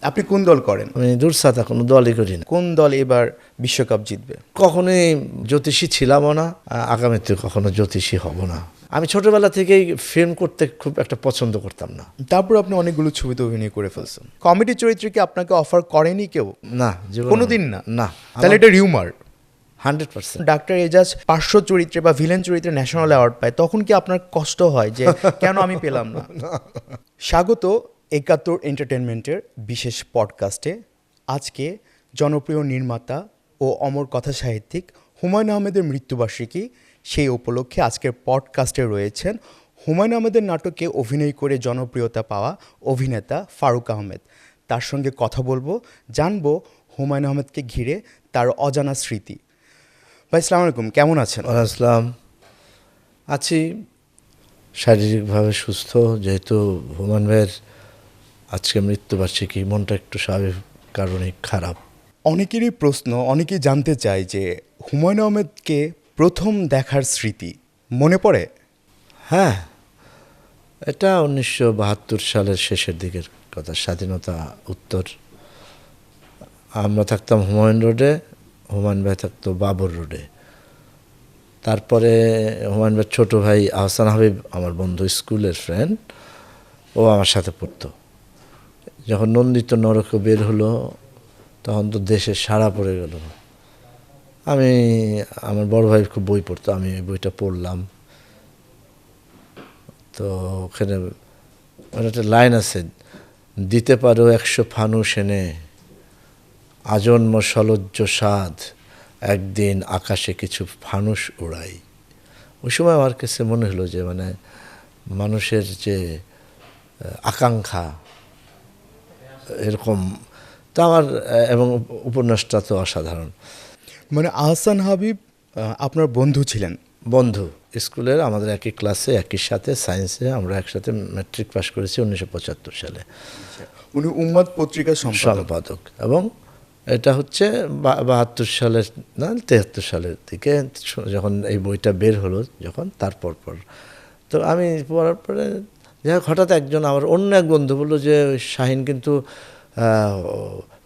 আপনি কোন দল করেন? আমি দূরসাতা কোনো দলই করি না। কোন দল এবার বিশ্বকাপ জিতবে? কখনোই জ্যোতিষী ছিলামও না, আগামীতে কখনো জ্যোতিষী হব না। আমি ছোটবেলা থেকেই ফিল্ম করতে খুব একটা পছন্দ করতাম না। তারপর আপনি অনেকগুলো ছবিতে অভিনয় করে ফেলছেন। কমেডি চরিত্রে কি আপনাকে অফার করেনি কেউ? না, জীবনে কোনোদিন না? না। তাহলে এটা রিউমার। 100%। ডাক্তার এজাজ পার্শ্ব চরিত্রে বা ভিলেন চরিত্রে ন্যাশনাল অ্যাওয়ার্ড পায়, তখন কি আপনার কষ্ট হয় যে কেন আমি পেলাম না? স্বাগত ৭১ এন্টারটেনমেন্টের বিশেষ পডকাস্টে। আজকে জনপ্রিয় নির্মাতা ও অমর কথা সাহিত্যিক হুমায়ূন আহমেদের মৃত্যুবার্ষিকী। সেই উপলক্ষে আজকের পডকাস্টে রয়েছেন হুমায়ূন আহমেদের নাটকে অভিনয় করে জনপ্রিয়তা পাওয়া অভিনেতা ফারুক আহমেদ। তার সঙ্গে কথা বলবো, জানবো হুমায়ূন আহমেদকে ঘিরে তার অজানা স্মৃতি। ভাই আসসালামু আলাইকুম, কেমন আছেন? আসলাম, আছি শারীরিকভাবে সুস্থ, যেহেতু হুমায়ূন ভাইয়ের আজকে মৃত্যুবার্ষিকী, মনটা একটু স্বাভাবিক কারণে খারাপ। অনেকেরই প্রশ্ন, অনেকেই জানতে চায় যে হুমায়ূন আহমেদকে প্রথম দেখার স্মৃতি মনে পড়ে? হ্যাঁ, এটা 1972 সালের শেষের দিকের কথা, স্বাধীনতা উত্তর। আমরা থাকতাম হুমায়ুন রোডে, হুমায়ুন ভাই থাকতো বাবর রোডে। তারপরে হুমায়ুন ভাইয়ের ছোটো ভাই আহসান হাবিব আমার বন্ধু, স্কুলের ফ্রেন্ড, ও আমার সাথে পড়তো। যখন নন্দিত নরক বের হলো তখন তো দেশে সাড়া পড়ে গেল। আমার বড় ভাই খুব বই পড়তো, আমি ওই বইটা পড়লাম। তো ওখানে একটা লাইন আছে, দিতে পারো 100 ফানুস এনে, আজন্ম সলজ্জ সাধ, একদিন আকাশে কিছু ফানুস উড়াই। ওই সময় আমার কাছে মনে হলো যে মানে মানুষের যে আকাঙ্ক্ষা এরকম, তো আমার, এবং উপন্যাসটা তো অসাধারণ। মানে আহসান হাবিব আপনার বন্ধু ছিলেন? বন্ধু, স্কুলের আমাদের একই ক্লাসে, একই সাথে সায়েন্সে আমরা একসাথে ম্যাট্রিক পাস করেছি 1975 সালে। উনি উম্মাদ পত্রিকার সম্পাদক। এবং এটা হচ্ছে 72 সালের না 73 সালের দিকে, যখন এই বইটা বের হলো, যখন তারপর পর তো আমি পড়ার পরে যাই হোক, হঠাৎ একজন আমার অন্য এক বন্ধু বললো যে শাহিন কিন্তু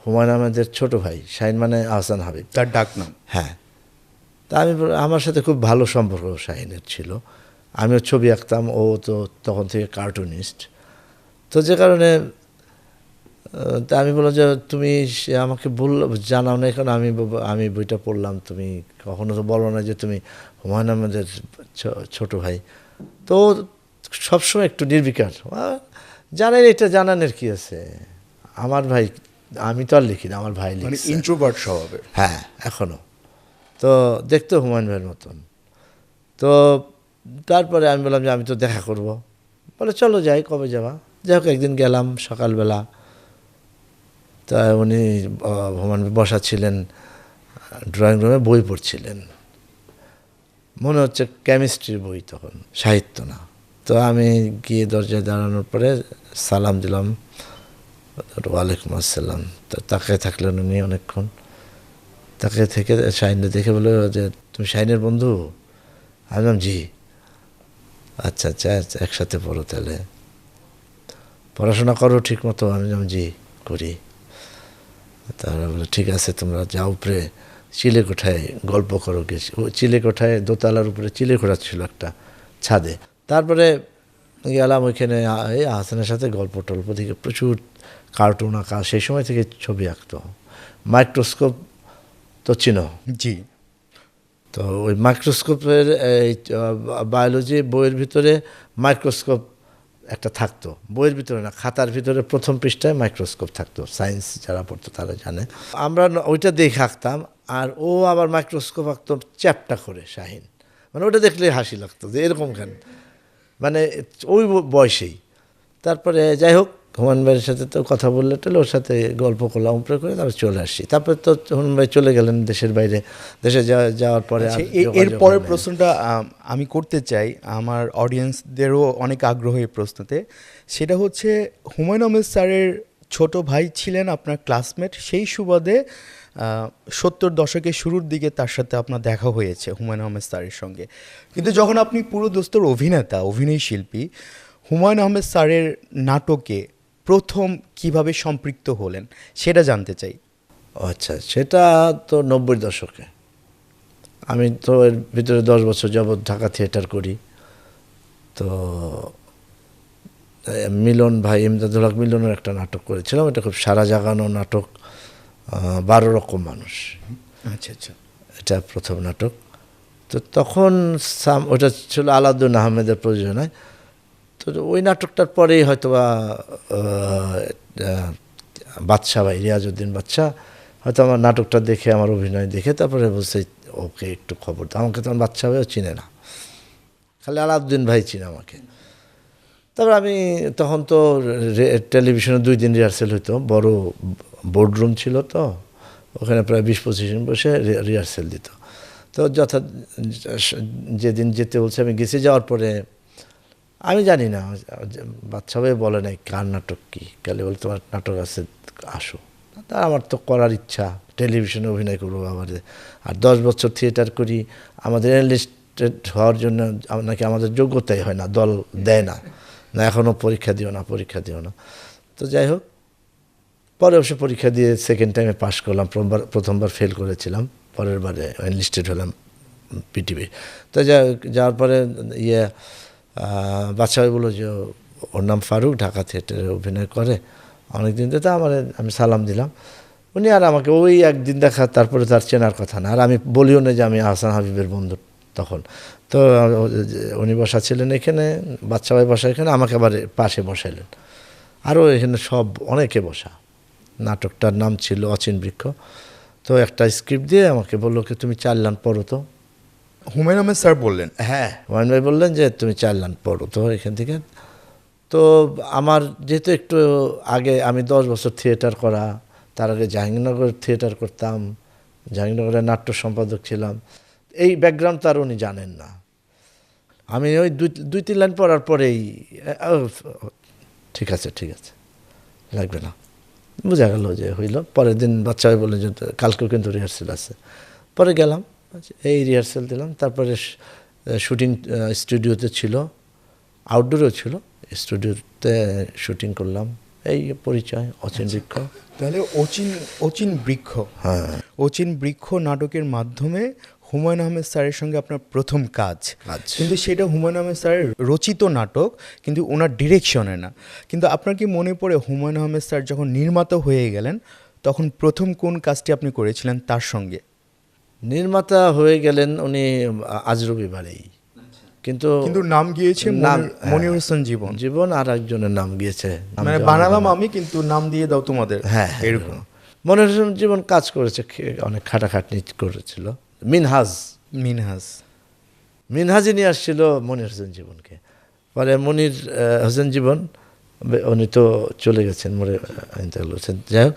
হুমায়ূন আহমেদের ছোট ভাই। শাহিন মানে আহসান হাবিব, তার ডাক নাম। হ্যাঁ। তা আমার সাথে খুব ভালো সম্পর্ক শাহিনের ছিল। আমিও ছবি আঁকতাম, ও তো তখন থেকে কার্টুনিস্ট। তো যে কারণে তা আমি বললাম যে তুমি আমাকে জানাও না, এখন আমি বইটা পড়লাম, তুমি কখনো তো বলো না যে তুমি হুমায়ূন আহমেদের ছোট ভাই। তো সবসময় একটু নির্বিকার, জানেন, এটা জানানোর কি আছে, আমার ভাই, আমি তো আর লিখি না, আমার ভাই লিখছে। ইন্ট্রোভার্ট স্বভাবের। হ্যাঁ, এখনো তো দেখতে হুমায়ুন ভাইয়ের মতন। তো তারপরে আমি বললাম যে আমি তো দেখা করব। বলে চলো যাই, কবে যাবা? যাই হোক, একদিন গেলাম সকালবেলা। তা উনি হুমায়ুন ভাই বসা ছিলেন ড্রয়িং রুমে, বই পড়ছিলেন, মনে হচ্ছে কেমিস্ট্রির বই, তখন সাহিত্য না। তো আমি গিয়ে দরজায় দাঁড়ানোর পরে সালাম দিলাম, ওয়ালাইকুম আসসালাম। তো তাকে থাকলেন উনি অনেকক্ষণ। তাকে থেকে শাহিনকে দেখে বলে যে তুমি শাহিনের বন্ধু? আমি বললাম জি। আচ্ছা আচ্ছা, একসাথে পড়ো তাহলে, পড়াশোনা করো ঠিক মতো? আমি বললাম জি করি। তারা বলে ঠিক আছে, তোমরা যাও উপরে চিলেকোঠায় গল্প করো। গেছি চিলেকোঠায়, দোতলার উপরে চিলেকোঠা ছিল একটা ছাদে। তারপরে গেলাম ওইখানে, এই আহসানের সাথে গল্প টল্প থেকে প্রচুর কার্টুন আঁকা, সেই সময় থেকে ছবি আঁকতো। মাইক্রোস্কোপ তো চিনো? জি। তো ওই মাইক্রোস্কোপের এই বায়োলজি বইয়ের ভিতরে মাইক্রোস্কোপ একটা থাকতো, বইয়ের ভিতরে না, খাতার ভিতরে প্রথম পৃষ্ঠায় মাইক্রোস্কোপ থাকতো। সায়েন্স যারা পড়তো তারা জানে। আমরা ওইটা দেখে আঁকতাম, আর ও আবার মাইক্রোস্কোপ আঁকতো চ্যাপটা করে, শাহিন। মানে ওটা দেখলে হাসি লাগতো যে এরকম কেন, মানে ওই বয়সেই। তারপরে যাই হোক, হুমায়ুন ভাইয়ের সাথে তো কথা বললে টেলে, ওর সাথে গল্প করলাম উপরে করে, তারপর চলে আসছি। তারপরে তো হুমায়ুন ভাই চলে গেলেন দেশের বাইরে। দেশে যাওয়ার পরে এর পরের প্রশ্নটা আমি করতে চাই, আমার অডিয়েন্সদেরও অনেক আগ্রহ এই প্রশ্নতে। সেটা হচ্ছে, হুমায়ূন আহমেদ স্যারের ছোট ভাই ছিলেন আপনার ক্লাসমেট, সেই সুবাদে 70 দশকের শুরুর দিকে তার সাথে আপনার দেখা হয়েছে হুমায়ূন আহমেদ স্যারের সঙ্গে। কিন্তু যখন আপনি পুরো দোস্তর অভিনেতা, অভিনয় শিল্পী, হুমায়ূন আহমেদ স্যারের নাটকে প্রথম কিভাবে সম্পৃক্ত হলেন সেটা জানতে চাই। আচ্ছা, সেটা তো 90 দশকে। আমি তো এর ভিতরে 10 বছর যাবৎ ঢাকা থিয়েটার করি। তো মিলন ভাই, ইমদাদুল হক মিলনের একটা নাটক করেছিলাম, এটা খুব সারা জাগানো নাটক, 12 রকম মানুষ। আচ্ছা আচ্ছা। এটা প্রথম নাটক। তো তখন ওটা ছিল আলাউদ্দিন আহমেদের প্রযোজনায়। তো ওই নাটকটার পরেই হয়তোবা বাদশা ভাই, রিয়াজউদ্দিন বাদশা হয়তো আমার নাটকটা দেখে, আমার অভিনয় দেখে তারপরে বলছে ওকে একটু খবর দাও। আমাকে তখন বাদশা ভাইও চিনে না, খালি আলাউদ্দিন ভাই চিনে আমাকে। তারপর আমি তখন তো টেলিভিশনে 2 দিন রিহার্সেল হইতো, বড় বোর্ডরুম ছিল, তো ওখানে প্রায় 20-25 জন বসে রিহার্সেল দিত। তো যেদিন যেতে বলছে আমি গেছি। যাওয়ার পরে আমি জানি না, বাচ্চা ভাই বলে নাই কার নাটক কী, কালে বলে তোমার নাটক আছে আসো। তা আমার তো করার ইচ্ছা, টেলিভিশনে অভিনয় করবো আবার। আর 10 বছর থিয়েটার করি, আমাদের এনলিস্টেড হওয়ার জন্য নাকি আমাদের যোগ্যতাই হয় না, দল দেয় না, না এখনও পরীক্ষা দিও না, পরীক্ষা দিও না। তো যাই হোক, পরে অবশ্য পরীক্ষা দিয়ে সেকেন্ড টাইমে পাশ করলাম। প্রথমবার ফেল করেছিলাম, পরের বারে এনলিস্টেড হলাম পিটিভি। তো যাওয়ার পরে বাদশা ভাই বললো যে ওর নাম ফারুক, ঢাকা থিয়েটারে অভিনয় করে অনেকদিন। তো আমি সালাম দিলাম। উনি আর আমাকে ওই একদিন দেখা, তারপরে তার চেনার কথা না। আর আমি বলিও না যে আমি আহসান হাবিবের বন্ধু তখন। তো উনি বসা ছিলেন এখানে, বাদশা ভাই বসা এখানে, আমাকে আবার পাশে বসাইলেন। আরও এখানে সব অনেকে বসা। নাটকটার নাম ছিল অচিন বৃক্ষ। তো একটা স্ক্রিপ্ট দিয়ে আমাকে বললো কি তুমি 4 লাইন পড়ো তো। হুমায়ুন আহমেদ স্যার বললেন? হ্যাঁ, হুমায়ুন ভাই বললেন যে তুমি 4 লাইন পড়ো তো এখান থেকে। তো আমার যেহেতু একটু আগে আমি 10 বছর থিয়েটার করা, তার আগে জাহাঙ্গীরনগর থিয়েটার করতাম, জাহাঙ্গীরনগরের নাট্য সম্পাদক ছিলাম, এই ব্যাকগ্রাউন্ড তো আর উনি জানেন না। আমি ওই 2-3 লাইন পড়ার পরেই ঠিক আছে লাগবে না, বোঝা গেল যে হইল। পরের দিন বাচ্চা ভাই বললেন যে কালকেও কিন্তু রিহার্সেল আছে। পরে গেলাম, এই রিহার্সেল দিলাম। তারপরে শুটিং স্টুডিওতে ছিল, আউটডোরেও ছিল, স্টুডিওতে শুটিং করলাম। এই পরিচয় অচিন বৃক্ষ। তাহলে অচিন বৃক্ষ, হ্যাঁ, অচিন বৃক্ষ নাটকের মাধ্যমে হুমায়ুন আহমেদ স্যারের সঙ্গে আপনার প্রথম কাজ। কিন্তু সেটা হুমায়ুন আহমেদ স্যারের রচিত নাটক, কিন্তু ওনার ডিরেকশনে না। কিন্তু আপনার কি মনে পড়ে হুমায়ুন আহমেদ স্যার যখন নির্মাতা হয়ে গেলেন তখন প্রথম কোন কাজটি আপনি করেছিলেন তার সঙ্গে? নির্মাতা হয়ে গেলেন উনি আজ রবিবারেই, কিন্তু নাম গিয়েছে মনির হোসেন জীবন, আর একজনের নাম গিয়েছে, মানে বানালাম আমি, কিন্তু নাম দিয়ে দাও তোমাদের। হ্যাঁ, এরকম। মনির হোসেন জীবন কাজ করেছে, অনেক খাটাখাটনি করেছিল। মিনহাজই নিয়ে আসছিল মনির হোসেন জীবনকে। পরে মনির হোসেন জীবন উনি তো চলে গেছেন, মরে ইন্তেকাল করেছেন। যাই হোক,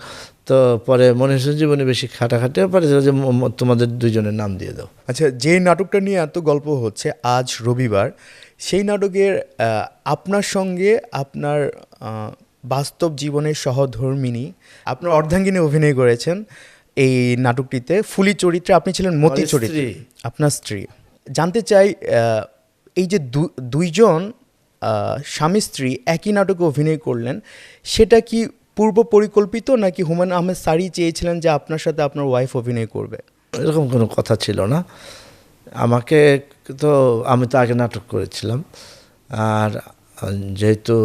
তো পরে মনির হোসেন জীবনে বেশি খাটাখাটি পারে যে তোমাদের 2 জনের নাম দিয়ে দাও। আচ্ছা, যে নাটকটা নিয়ে এত গল্প হচ্ছে আজ রবিবার, সেই নাটকের আপনার সঙ্গে আপনার বাস্তব জীবনের সহধর্মিণী, আপনার অর্ধাঙ্গিনী অভিনয় করেছেন এই নাটকটিতে। ফুলি চরিত্রে আপনি ছিলেন মতি চরিত্রে, আপনার স্ত্রী। জানতে চাই, এই যে দুইজন স্বামী স্ত্রী একই নাটকে অভিনয় করলেন, সেটা কি পূর্ব পরিকল্পিত, নাকি হুমায়ুন আহমেদ স্যারই চেয়েছিলেন যে আপনার সাথে আপনার ওয়াইফ অভিনয় করবে? এরকম কোনো কথা ছিল না। আমি তো আগে নাটক করেছিলাম। আর যেহেতু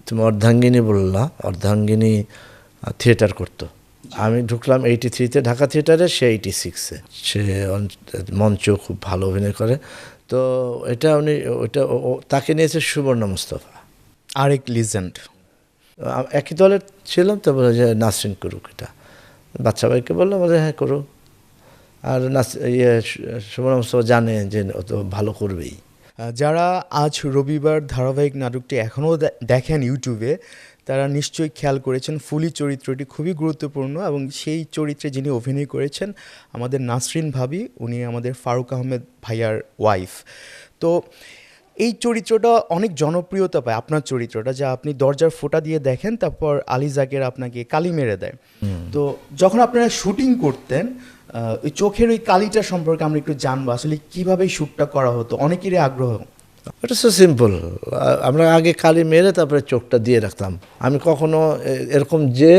তুমি অর্ধাঙ্গিনী বললা, অর্ধাঙ্গিনী থিয়েটার করতো। আমি ঢুকলাম 83-তে ঢাকা থিয়েটারে, সে 86-এ। সে মঞ্চ খুব ভালো অভিনয় করে। তো তাকে নিয়েছে সুবর্ণা মুস্তফা, আরেক লিজেন্ড। একই দলের ছিলাম। তো বলে যে নাসরিন করুক এটা। বাচ্চা ভাইকে বললো, বলে হ্যাঁ করুক। আর সুবর্ণা মুস্তফা জানে যে ও তো ভালো করবেই। যারা আজ রবিবার ধারাবাহিক নাটকটি এখনও দেখেন ইউটিউবে, তারা নিশ্চয়ই খেয়াল করেছেন ফুলি চরিত্রটি খুবই গুরুত্বপূর্ণ, এবং সেই চরিত্রে যিনি অভিনয় করেছেন আমাদের নাসরিন ভাবি, উনি আমাদের ফারুক আহমেদ ভাইয়ার ওয়াইফ। তো এই চরিত্রটা অনেক জনপ্রিয়তা পায়, আপনার চরিত্রটা, যা আপনি দরজার ফোঁটা দিয়ে দেখেন, তারপর আলী জাকের আপনাকে কালি মেরে দেয়। তো যখন আপনারা শুটিং করতেন, ওই চোখের ওই কালিটা সম্পর্কে আমরা একটু জানবো, আসলে কীভাবে শ্যুটটা করা হতো, অনেকেরই আগ্রহ। এটা সো সিম্পল। আমরা আগে কালি মেরে তারপরে চোখটা দিয়ে রাখতাম। আমি কখনো এরকম যে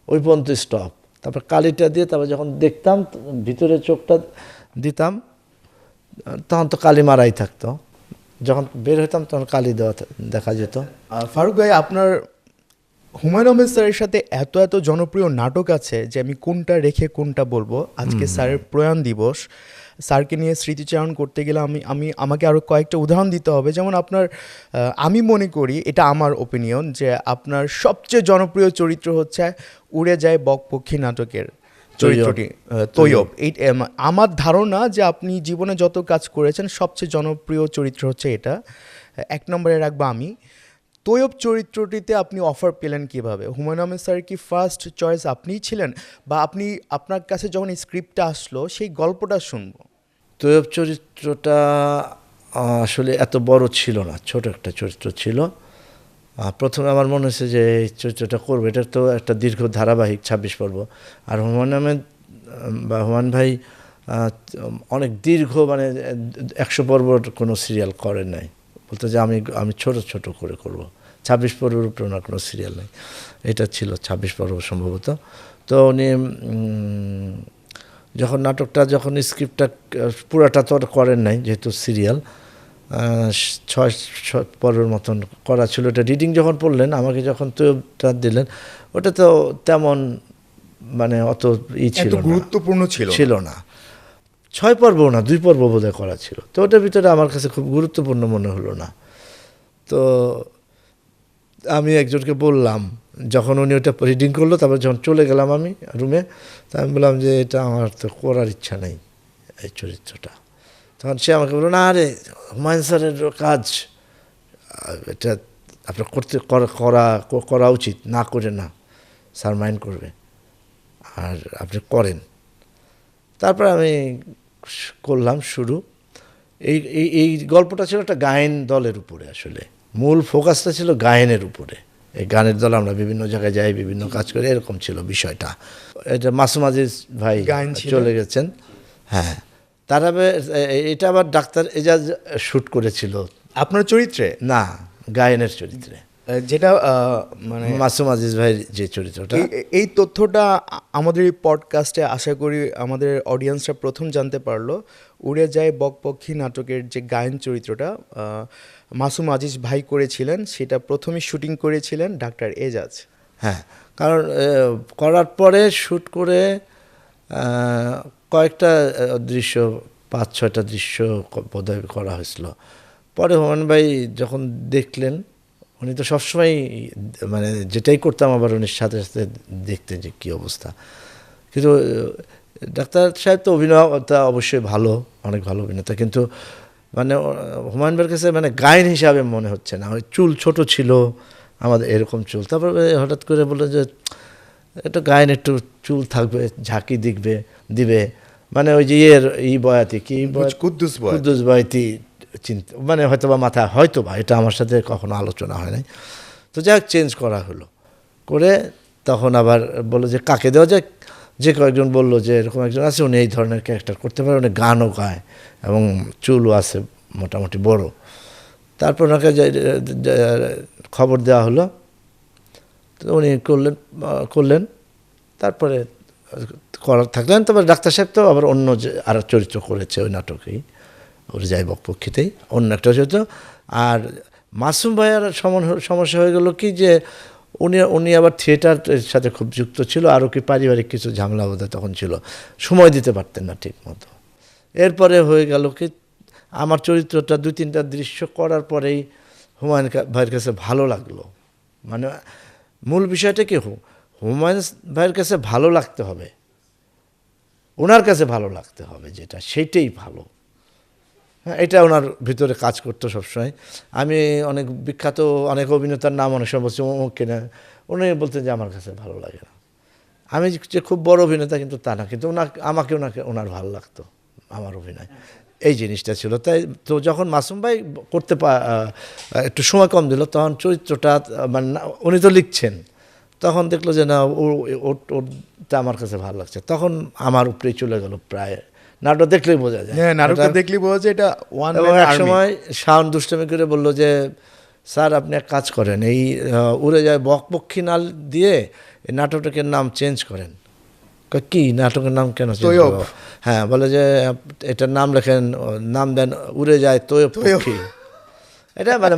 ওই পর্যন্ত স্টপ, তারপর কালিটা দিয়ে তারপর যখন দেখতাম ভিতরে চোখটা দিতাম, তখন তো কালি মারাই থাকতো। যখন বের হইতাম তখন কালি দেওয়া দেখা যেত। ফারুক ভাই, আপনার হুমায়ুন আহমেদ স্যারের সাথে এত এত জনপ্রিয় নাটক আছে যে আমি কোনটা রেখে কোনটা বলবো। আজকে স্যারের প্রয়াণ দিবস, স্যারকে নিয়ে স্মৃতিচারণ করতে গেলে আমাকে আরও কয়েকটা উদাহরণ দিতে হবে। যেমন আপনার আমি মনে করি, এটা আমার ওপিনিয়ন, যে আপনার সবচেয়ে জনপ্রিয় চরিত্র হচ্ছে উড়ে যায় বকপক্ষী নাটকের চরিত্রটি, তৈয়ব। এই আমার ধারণা যে আপনি জীবনে যত কাজ করেছেন সবচেয়ে জনপ্রিয় চরিত্র হচ্ছে এটা। এক নম্বরে রাখবো আমি। তৈয়ব চরিত্রটিতে আপনি অফার পেলেন কিভাবে? হুমায়ুন আহমেদ স্যার কি ফার্স্ট চয়েস আপনিই ছিলেন, বা আপনার কাছে যখন এই স্ক্রিপ্টটা আসলো সেই গল্পটা শুনবো? তৈয়ব চরিত্রটা আসলে এত বড় ছিল না, ছোট একটা চরিত্র ছিল। প্রথমে আমার মনে হয়েছে যে এই চরিত্রটা করবো, এটা তো একটা দীর্ঘ ধারাবাহিক 26 পর্ব। আর হুমায়ুন আহমেদ বা হুমায়ুন ভাই অনেক দীর্ঘ, মানে 100 পর্বর কোনো সিরিয়াল করেন নাই। বলতো যে আমি ছোট ছোট করে করব, 26 পর্বের উপরে ওনার কোনো সিরিয়াল নেই। এটা ছিল 26 পর্ব সম্ভবত। তো উনি যখন নাটকটা, যখন স্ক্রিপ্টটা পুরাটা তো করেন নাই যেহেতু সিরিয়াল, 6 পর্বের মতন করা ছিল। এটা রিডিং যখন পড়লেন, আমাকে যখন তৈয়বটা দিলেন, ওটা তো তেমন মানে অত ছিল না, গুরুত্বপূর্ণ ছিল না। 6 পর্ব না, 2 পর্ব বোধহয় করা ছিল। তো ওটার ভিতরে আমার কাছে খুব গুরুত্বপূর্ণ মনে হলো না। তো আমি একজনকে বললাম, যখন উনি ওটা রিডিং করলো, তারপর যখন চলে গেলাম আমি রুমে, তা আমি বললাম যে এটা আমার তো করার ইচ্ছা নেই এই চরিত্রটা। তখন সে আমাকে বলল, না আরে হুমায়ুন স্যারের কাজ, এটা আপনার করা উচিত, না করে না, স্যার মাইন্ড করবে, আর আপনি করেন। তারপর আমি করলাম শুরু। এই গল্পটা ছিল একটা গায়েন দলের উপরে, আসলে মূল ফোকাসটা ছিল গায়েনের উপরে। এই গানের দল, আমরা বিভিন্ন জায়গায় যাই, বিভিন্ন কাজ করি, এরকম ছিল বিষয়টা। এটা মাসুম আজিজ ভাই চলে গেছেন, হ্যাঁ। তার এটা আবার ডাক্তার এজাজ শ্যুট করেছিল আপনার চরিত্রে, না গায়েনের চরিত্রে, যেটা মানে মাসুম আজিজ ভাই যে চরিত্রটা। এই তথ্যটা আমাদের এই পডকাস্টে আশা করি আমাদের অডিয়েন্সরা প্রথম জানতে পারলো। উড়ে যায় বকপক্ষী নাটকের যে গায়ন চরিত্রটা মাসুম আজিজ ভাই করেছিলেন, সেটা প্রথমে শুটিং করেছিলেন ডাক্তার এজাজ। হ্যাঁ, কারণ করার পরে শ্যুট করে কয়েকটা দৃশ্য, 5-6টা দৃশ্য বোধহয় করা হয়েছিল। পরে হুমায়ুন ভাই যখন দেখলেন, উনি তো সবসময় মানে যেটাই করতাম আবার উনির সাথে সাথে দেখতেন যে কী অবস্থা। কিন্তু ডাক্তার সাহেব তো অভিনয়টা অবশ্যই ভালো, অনেক ভালো অভিনেতা, কিন্তু মানে হুমায়ুন ভাইয়ের কাছে মানে গায়ন হিসাবে মনে হচ্ছে না। ওই চুল ছোট ছিল আমাদের, এরকম চুল। তারপরে হঠাৎ করে বললো যে একটু গায়ন, একটু চুল থাকবে, ঝাঁকি দিবে, মানে ওই যে বয়াতি কি কুদ্দুস বয়াতি চিন্তা, মানে হয়তো বা মাথায়, হয়তো বা, এটা আমার সাথে কখনো আলোচনা হয় নাই। তো যাই হোক, চেঞ্জ করা হলো, করে তখন আবার বললো যে কাকে দেওয়া যায়। যে কয়েকজন বললো যে এরকম একজন আছে, উনি এই ধরনের ক্যারেক্টার করতে পারে, উনি গানও গায় এবং চুলও আছে মোটামুটি বড়। তারপর ওনাকে খবর দেওয়া হলো, তো উনি করলেন। তারপরে থাকলেন। তারপরে ডাক্তার সাহেব তো আবার অন্য যে আর চরিত্র করেছে ওই নাটকেই, উড়ে যায় বকপক্ষীতেই অন্য একটা চরিত্র। আর মাসুম ভাইয়ার সমস্যা হয়ে গেল কি, যে উনি আবার থিয়েটারের সাথে খুব যুক্ত ছিল, আরও কি পারিবারিক কিছু ঝামেলা বোধহয় তখন ছিল, সময় দিতে পারতেন না ঠিক মতো। এরপরে হয়ে গেল কি, আমার চরিত্রটা 2-3টা দৃশ্য করার পরেই হুমায়ুন ভাইয়ের কাছে ভালো লাগলো। মানে মূল বিষয়টা কি, হুমায়ুন ভাইয়ের কাছে ভালো লাগতে হবে, ওনার কাছে ভালো লাগতে হবে, যেটা সেইটাই ভালো। হ্যাঁ, এটা ওনার ভিতরে কাজ করতো সবসময়। আমি অনেক বিখ্যাত অনেক অভিনেতার নাম অনেক সময় বলছি অমুক কিনা, উনি বলতেন যে আমার কাছে ভালো লাগে না। আমি যে খুব বড় অভিনেতা কিন্তু তা না, কিন্তু ওনার ভালো লাগতো আমার অভিনয়, এই জিনিসটা ছিল। তাই তো যখন মাসুম ভাই করতে একটু সময় কম দিল, তখন চরিত্রটা মানে উনি তো লিখছেন, তখন দেখলো যে না ওটা আমার কাছে ভালো লাগছে, তখন আমার উপরেই চলে গেল প্রায় নাটক দেখলেই বোঝা যায়। হ্যাঁ, নাটকটা দেখলেই বোঝা যায় এটা ওয়ান এবং ম্যান এক আর্মি। সময় শাওন দুষ্টমি করে বলল যে স্যার আপনি এক কাজ করেন, এই উড়ে যায় বকপক্ষী নাল দিয়ে এই নাটকের নাম চেঞ্জ করেন। কি নাটকের নাম কেন চেঞ্জ তৈয়ব। করবো? হ্যাঁ, বলে যে এটার নাম লেখেন, নাম দেন উড়ে যায় তৈয়ব পক্ষী। এটা মানে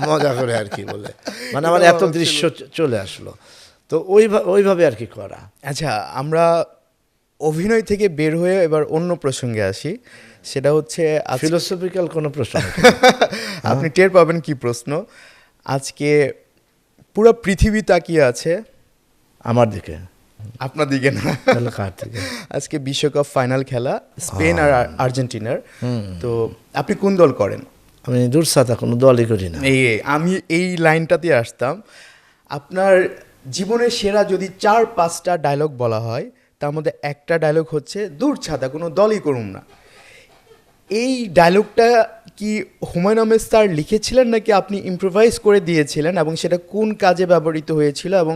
মজা করে আর কি বলে, মানে আমার এত দৃশ্য চলে আসলো। তো ওইভাবে আর কি করা। আচ্ছা, আমরা অভিনয় থেকে বের হয়ে এবার অন্য প্রসঙ্গে আসি। সেটা হচ্ছে ফিলোসফিক্যাল কোনো প্রশ্ন নেই। আপনি টের পাবেন কি প্রশ্ন। আজকে পুরো পৃথিবী তাকিয়ে আছে আমার দিকে, আপনার দিকে না। তাহলে কার দিকে? আজকে বিশ্বকাপ ফাইনাল খেলা স্পেন আর আর্জেন্টিনার। তো আপনি কোন দল করেন? আমি দূরসাতা কোনো দলই করি না। আমি এই লাইনটাতে আসতাম। আপনার জীবনের সেরা যদি 4-5টা ডায়লগ বলা হয়, তার মধ্যে একটা ডায়লগ হচ্ছে দূর ছাতা কোনো দলই করুম না। এই ডায়লগটা কি হুমায়ুন আহমেদ স্যার লিখেছিলেন নাকি আপনি ইম্প্রোভাইজ করে দিয়েছিলেন, এবং সেটা কোন কাজে ব্যবহৃত হয়েছিল, এবং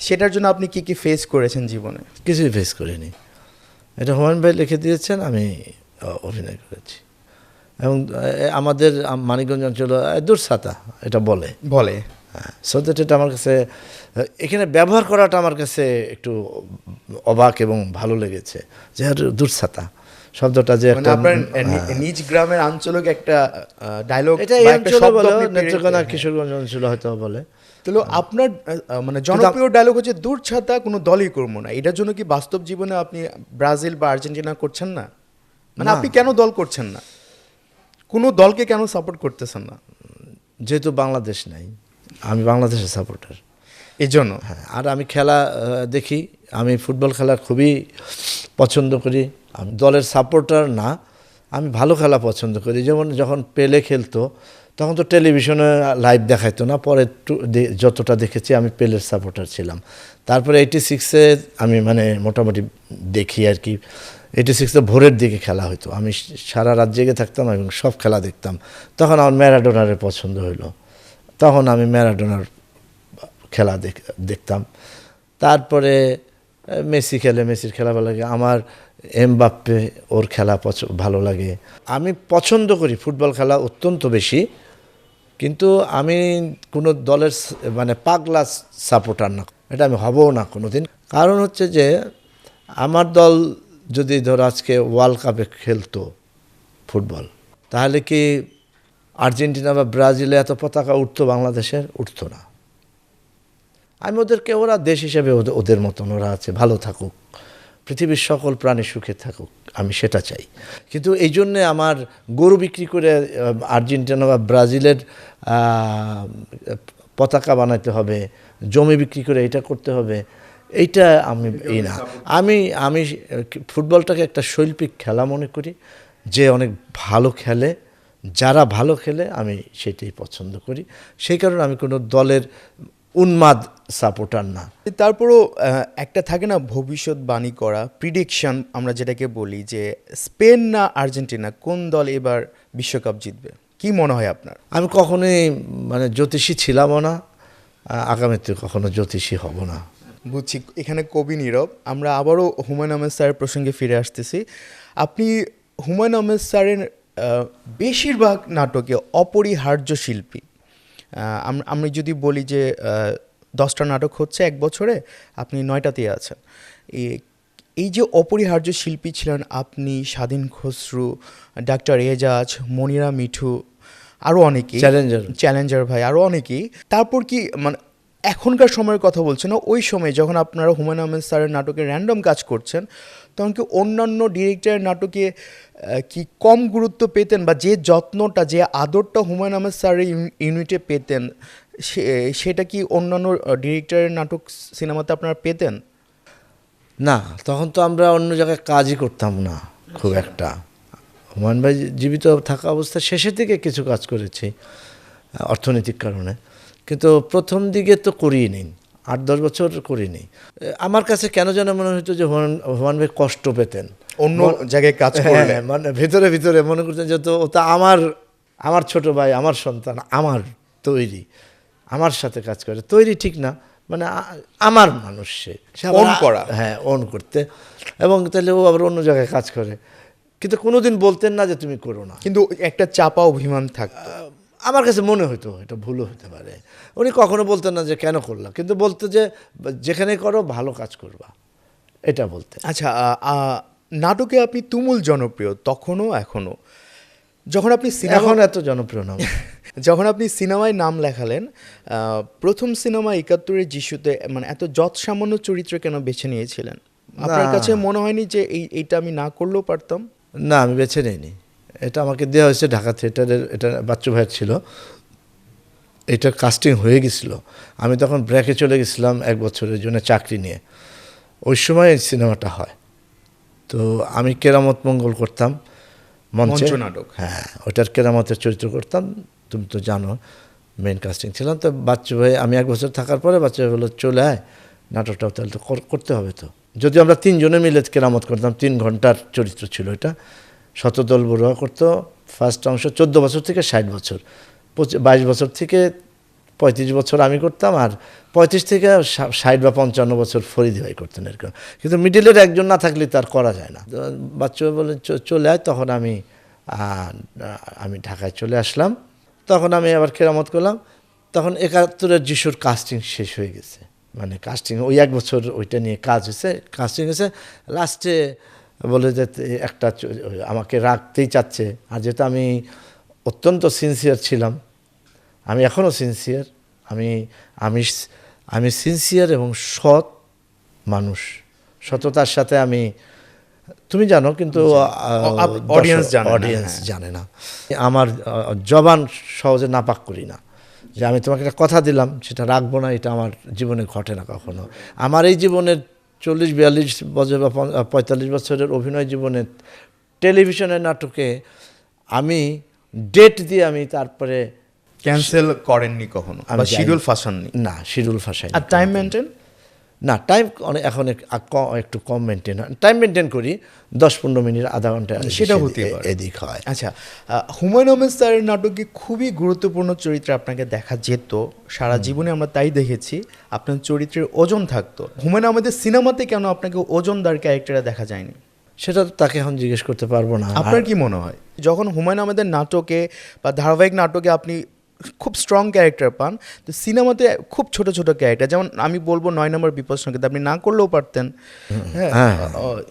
সেটার জন্য আপনি কি কি ফেস করেছেন জীবনে? কিছুই ফেস করিনি, এটা হুমায়ুন ভাই লিখে দিয়েছেন, আমি অভিনয় করেছি। এবং আমাদের মানিকগঞ্জ অঞ্চল দূরসাতা এটা বলে। সো দ্যাট এটা আমার কাছে, এখানে ব্যবহার করাটা আমার কাছে একটু অবাক এবং ভালো লেগেছে, যে দূরসাতা শব্দটা যে মানে আপনার নিজ গ্রামের আঞ্চলিক একটা ডায়লগ, এটা এই অঞ্চলে বলে, নেত্রকোনা কিশোরগঞ্জ অঞ্চলে হয়তো বলে। তাহলে আপনার মানে জনপ্রিয় ডায়লগ হচ্ছে দূর ছাতা কোনো দলই করবো না। এটার জন্য কি বাস্তব জীবনে আপনি ব্রাজিল বা আর্জেন্টিনা করছেন না? মানে আপনি কেন দল করছেন না? কোনো দলকে কেন সাপোর্ট করতেছেন না? যেহেতু বাংলাদেশ নাই, আমি বাংলাদেশের সাপোর্টার, এই জন্য। হ্যাঁ, আর আমি খেলা দেখি, আমি ফুটবল খেলা খুবই পছন্দ করি। আমি দলের সাপোর্টার না, আমি ভালো খেলা পছন্দ করি। যেমন যখন পেলে খেলতো তখন তো টেলিভিশনে লাইভ দেখাইতো না, পরে যতটা দেখেছি আমি পেলের সাপোর্টার ছিলাম। তারপরে 86-এ আমি মানে মোটামুটি দেখি আর কি। 86-এ ভোরের দিকে খেলা হতো, আমি সারা রাত জেগে থাকতাম এবং সব খেলা দেখতাম। তখন আমার ম্যারাডোনারের পছন্দ হইলো, তখন আমি ম্যারাডোনার খেলা দেখতাম। তারপরে মেসি খেলে, মেসির খেলা ভালো লাগে আমার। এমবাপ্পে, ওর খেলা ভালো লাগে। আমি পছন্দ করি ফুটবল খেলা অত্যন্ত বেশি, কিন্তু আমি কোনো দলের মানে পাগলা সাপোর্টার না, এটা আমি হবও না কোনো দিন। কারণ হচ্ছে যে আমার দল যদি ধরো আজকে ওয়ার্ল্ড কাপে খেলতো ফুটবল, তাহলে কি আর্জেন্টিনা বা ব্রাজিলে এত পতাকা উঠতো? বাংলাদেশের উঠতো না। আমি ওদেরকে, ওরা দেশ হিসেবে ওদের মতন ওরা আছে, ভালো থাকুক, পৃথিবীর সকল প্রাণী সুখে থাকুক, আমি সেটা চাই। কিন্তু এই জন্যে আমার গরু বিক্রি করে আর্জেন্টিনা বা ব্রাজিলের পতাকা বানাতে হবে, জমি বিক্রি করে এটা করতে হবে, এইটা আমি না। আমি ফুটবলটাকে একটা শৈল্পিক খেলা মনে করি, যে অনেক ভালো খেলে, যারা ভালো খেলে আমি সেটাই পছন্দ করি। সেই কারণে আমি কোনো দলের উন্মাদ সাপোর্টার না। তারপরও একটা থাকে না ভবিষ্যৎবাণী করা, প্রিডিকশন আমরা যেটাকে বলি, যে স্পেন না আর্জেন্টিনা কোন দল এবার বিশ্বকাপ জিতবে, কি মনে হয় আপনার? আমি কখনোই মানে জ্যোতিষী ছিলামও না, আগামীতে কখনো জ্যোতিষী হব না। বুঝছি, এখানে কবি নীরব। আমরা আবারও হুমায়ুন আহমেদ স্যারের প্রসঙ্গে ফিরে আসতেছি। আপনি হুমায়ুন আহমেদ স্যারের বেশিরভাগ নাটকে অপরিহার্য শিল্পী। আমি যদি বলি যে 10টা নাটক হচ্ছে এক বছরে, আপনি 9টাতেই আছেন। এই যে অপরিহার্য শিল্পী ছিলেন আপনি, স্বাধীন খসরু, ডাক্তার এজাজ, মনিরা মিঠু, আরও অনেকেই, চ্যালেঞ্জার ভাই, আরও অনেকেই। তারপর কি মানে এখনকার সময়ের কথা বলছেন না, ওই সময় যখন আপনারা হুমায়ুন আহমেদ স্যারের নাটকে র্যান্ডম কাজ করছেন, তখন কি অন্যান্য ডিরেক্টরের নাটকে কি কম গুরুত্ব পেতেন, বা যে যত্নটা, যে আদরটা হুমায়ুন আহমেদ স্যারের ইউনিটে পেতেন, সেটা কি অন্যান্য ডিরেক্টরের নাটক সিনেমাতে আপনারা পেতেন না? তখন তো আমরা অন্য জায়গায় কাজই করতাম না খুব একটা। হুমায়ুন ভাই জীবিত থাকা অবস্থায় শেষের দিকে কিছু কাজ করেছি অর্থনৈতিক কারণে, কিন্তু প্রথম দিকে তো করিয়ে নিন, 8-10 বছর করিনি। আমার কাছে কেন যেন মনে হতো যে হুমায়ুন ভাই কষ্ট পেতেন অন্য জায়গায় কাজ করলে। মানে ভিতরে ভিতরে মনে করতেন যে তো ওটা আমার ছোট ভাই, আমার সন্তান, আমার তৈরি, আমার সাথে কাজ করে। তৈরি ঠিক না, মানে আমার মানুষ, সে ওন করা। হ্যাঁ, ওন করতে। এবং তাহলে ও আবার অন্য জায়গায় কাজ করে, কিন্তু কোনোদিন বলতেন না যে তুমি করো না। কিন্তু একটা চাপা অভিমান থাকতো। আমার কাছে মনে হতো এটা ভুলও হতে পারে। উনি কখনো বলতেন না যে কেন করলাম, কিন্তু বলতো যে যেখানে করো ভালো কাজ করবা, এটা বলতেন। আচ্ছা, নাটকে আপনি তুমুল জনপ্রিয় তখনও এখনও। যখন আপনি এখন এত জনপ্রিয় না। যখন আপনি সিনেমায় নাম লেখালেন, প্রথম সিনেমা ৭১-এর যিশুতে মানে এত যৎসামান্য চরিত্র কেন বেছে নিয়েছিলেন? আপনার কাছে মনে হয়নি যে এইটা আমি না করলেও পারতাম? না, আমি বেছে নিইনি। এটা আমাকে দেওয়া হয়েছে ঢাকা থিয়েটারের, এটা বাচ্চু ভাইয়ের ছিল, এটা কাস্টিং হয়ে গেছিল। আমি তখন ব্র্যাকে চলে গেছিলাম 1 বছরের জন্য চাকরি নিয়ে। ওই সময় এই সিনেমাটা হয়। তো আমি কেরামত মঙ্গল করতাম মঞ্চে, নাটক। হ্যাঁ, ওটার কেরামতের চরিত্র করতাম। তুমি তো জানো মেন কাস্টিং ছিলাম। তো বাচ্চু ভাই, আমি 1 বছর থাকার পরে বাচ্চু ভাই বললো চলে আয়, নাটকটাও তাহলে তো করতে হবে। তো যদি আমরা 3 জনে মিলে কেরামত করতাম, 3 ঘন্টার চরিত্র ছিল এটা। শতদল বড়ুয়া করতো ফার্স্ট অংশ, 14 বছর থেকে 60 বছর, 22 বছর থেকে 35 বছর আমি করতাম, আর 35 থেকে 60 বা 55 বছর ফরিদি ভাই করতেন এরকম। কিন্তু মিডিলের একজন না থাকলে তার করা যায় না। বাচ্চা বলে চলে আয়, তখন আমি ঢাকায় চলে আসলাম। তখন আমি আবার কেরামত করলাম। তখন ৭১-এর যিশুর কাস্টিং শেষ হয়ে গেছে, মানে কাস্টিং ওই 1 বছর ওইটা নিয়ে কাজ হয়েছে, কাস্টিং হয়েছে। লাস্টে বলে যে একটা আমাকে রাখতেই চাচ্ছে। আর যেহেতু আমি অত্যন্ত সিনসিয়ার ছিলাম, আমি এখনও সিনসিয়ার, আমি আমি আমি সিনসিয়ার এবং সৎ মানুষ। সততার সাথে আমি, তুমি জানো কিন্তু অডিয়েন্স জানে না। আমার জবান সহজে নাপাক করি না, যে আমি তোমাকে একটা কথা দিলাম সেটা রাখবো না, এটা আমার জীবনে ঘটে না কখনো। আমার এই জীবনের 40-42 বছর বা 45 বছরের অভিনয় জীবনে টেলিভিশনের নাটকে আমি ডেট দিয়ে আমি তারপরে ক্যান্সেল করেননি কখনো, বা শিডিউল ফাঁসাননি? না, শিডিউল ফাঁসাই। আর টাইম মেনটেন? না, টাইম এখন একটু কম মেনটেন হয়। টাইম মেনটেন করি 10-15 মিনিট, আধা ঘন্টা, সেটা হতে পারে, এদিক হয়। আচ্ছা, হুমায়ুন আহমেদ স্যারের নাটকে খুবই গুরুত্বপূর্ণ চরিত্রে আপনাকে দেখা যেত, সারা জীবনে আমরা তাই দেখেছি, আপনার চরিত্রের ওজন থাকতো। হুমায়ুন আহমেদের সিনেমাতে কেন আপনাকে ওজনদার ক্যারেক্টারে দেখা যায়নি? সেটা তাকে এখন জিজ্ঞেস করতে পারবো না। আপনার কি মনে হয় যখন হুমায়ুন আহমেদের নাটকে বা ধারাবাহিক নাটকে আপনি খুব স্ট্রং ক্যারেক্টার পান, তো সিনেমাতে খুব ছোট ছোট ক্যারেক্টার, যেমন আমি বলবো 9 নম্বর বিপদ সংকেত, আপনি না করলেও পারতেন। হ্যাঁ,